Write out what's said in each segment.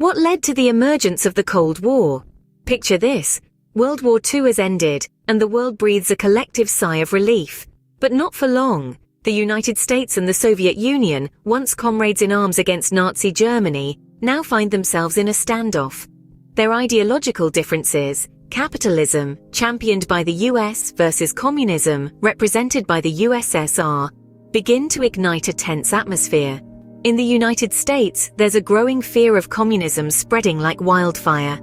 What led to the emergence of the Cold War? Picture this. World War II has ended, and the world breathes a collective sigh of relief. But not for long. The United States and the Soviet Union, once comrades in arms against Nazi Germany, now find themselves in a standoff. Their ideological differences, capitalism, championed by the US versus communism, represented by the USSR, begin to ignite a tense atmosphere. In the United States, there's a growing fear of communism spreading like wildfire.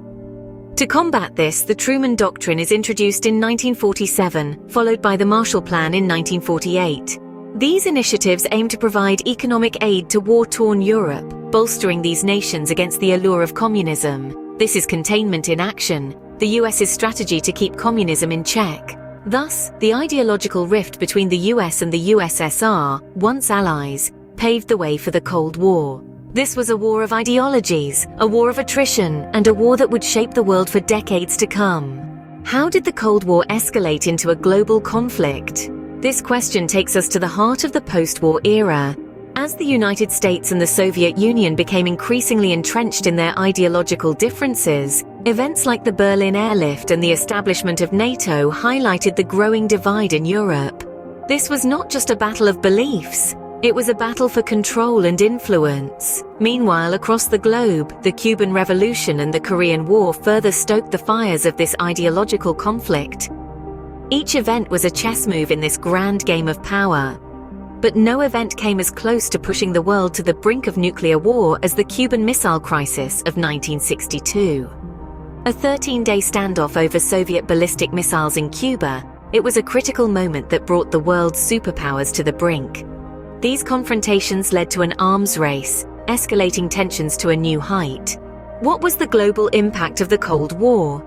To combat this, the Truman Doctrine is introduced in 1947, followed by the Marshall Plan in 1948. These initiatives aim to provide economic aid to war-torn Europe, bolstering these nations against the allure of communism. This is containment in action, the US's strategy to keep communism in check. Thus, the ideological rift between the US and the USSR, once allies, paved the way for the Cold War. This was a war of ideologies, a war of attrition, and a war that would shape the world for decades to come. How did the Cold War escalate into a global conflict? This question takes us to the heart of the post-war era. As the United States and the Soviet Union became increasingly entrenched in their ideological differences, events like the Berlin Airlift and the establishment of NATO highlighted the growing divide in Europe. This was not just a battle of beliefs. It was a battle for control and influence. Meanwhile, across the globe, the Cuban Revolution and the Korean War further stoked the fires of this ideological conflict. Each event was a chess move in this grand game of power. But no event came as close to pushing the world to the brink of nuclear war as the Cuban Missile Crisis of 1962. A 13-day standoff over Soviet ballistic missiles in Cuba, it was a critical moment that brought the world's superpowers to the brink. These confrontations led to an arms race, escalating tensions to a new height. What was the global impact of the Cold War?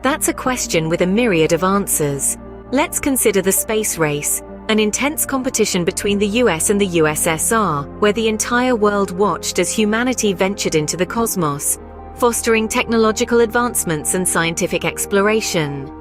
That's a question with a myriad of answers. Let's consider the space race, an intense competition between the US and the USSR, where the entire world watched as humanity ventured into the cosmos, fostering technological advancements and scientific exploration.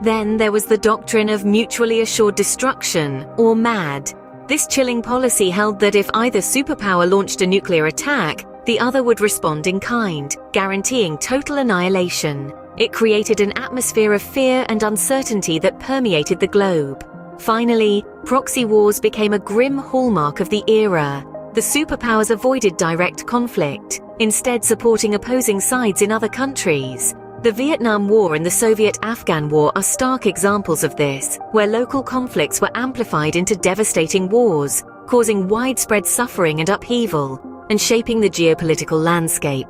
Then there was the doctrine of mutually assured destruction, or MAD. This chilling policy held that if either superpower launched a nuclear attack, the other would respond in kind, guaranteeing total annihilation. It created an atmosphere of fear and uncertainty that permeated the globe. Finally, proxy wars became a grim hallmark of the era. The superpowers avoided direct conflict, instead supporting opposing sides in other countries. The Vietnam War and the Soviet-Afghan War are stark examples of this, where local conflicts were amplified into devastating wars, causing widespread suffering and upheaval, and shaping the geopolitical landscape.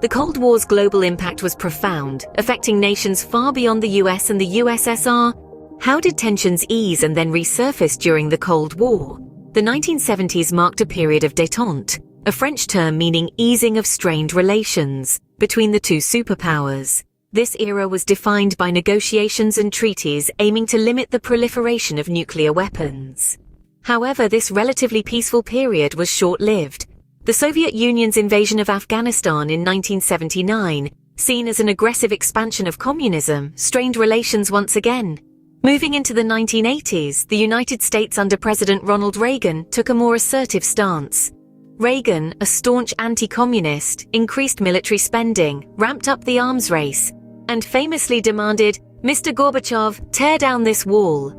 The Cold War's global impact was profound, affecting nations far beyond the US and the USSR. How did tensions ease and then resurface during the Cold War? The 1970s marked a period of détente, a French term meaning easing of strained relations between the two superpowers. This era was defined by negotiations and treaties aiming to limit the proliferation of nuclear weapons. However, this relatively peaceful period was short-lived. The Soviet Union's invasion of Afghanistan in 1979, seen as an aggressive expansion of communism, strained relations once again. Moving into the 1980s, the United States under President Ronald Reagan took a more assertive stance. Reagan, a staunch anti-communist, increased military spending, ramped up the arms race, and famously demanded, "Mr. Gorbachev, tear down this wall."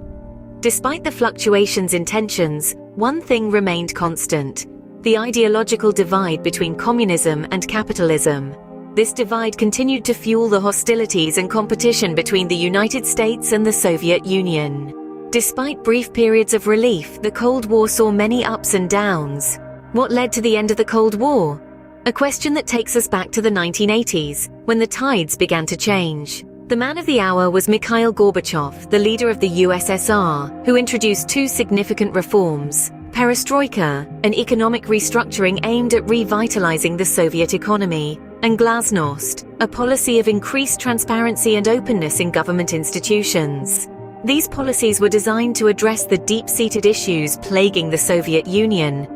Despite the fluctuations in tensions, one thing remained constant: the ideological divide between communism and capitalism. This divide continued to fuel the hostilities and competition between the United States and the Soviet Union. Despite brief periods of relief, the Cold War saw many ups and downs. What led to the end of the Cold War? A question that takes us back to the 1980s, when the tides began to change. The man of the hour was Mikhail Gorbachev, the leader of the USSR, who introduced two significant reforms: Perestroika, an economic restructuring aimed at revitalizing the Soviet economy, and Glasnost, a policy of increased transparency and openness in government institutions. These policies were designed to address the deep-seated issues plaguing the Soviet Union,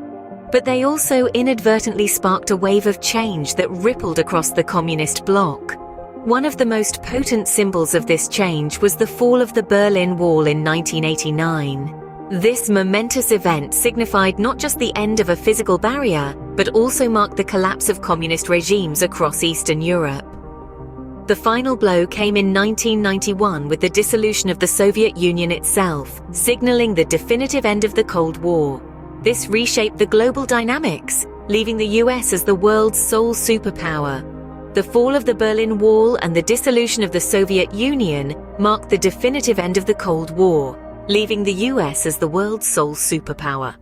but they also inadvertently sparked a wave of change that rippled across the communist bloc. One of the most potent symbols of this change was the fall of the Berlin Wall in 1989. This momentous event signified not just the end of a physical barrier, but also marked the collapse of communist regimes across Eastern Europe. The final blow came in 1991 with the dissolution of the Soviet Union itself, signaling the definitive end of the Cold War. This reshaped the global dynamics, leaving the US as the world's sole superpower. The fall of the Berlin Wall and the dissolution of the Soviet Union marked the definitive end of the Cold War, leaving the US as the world's sole superpower.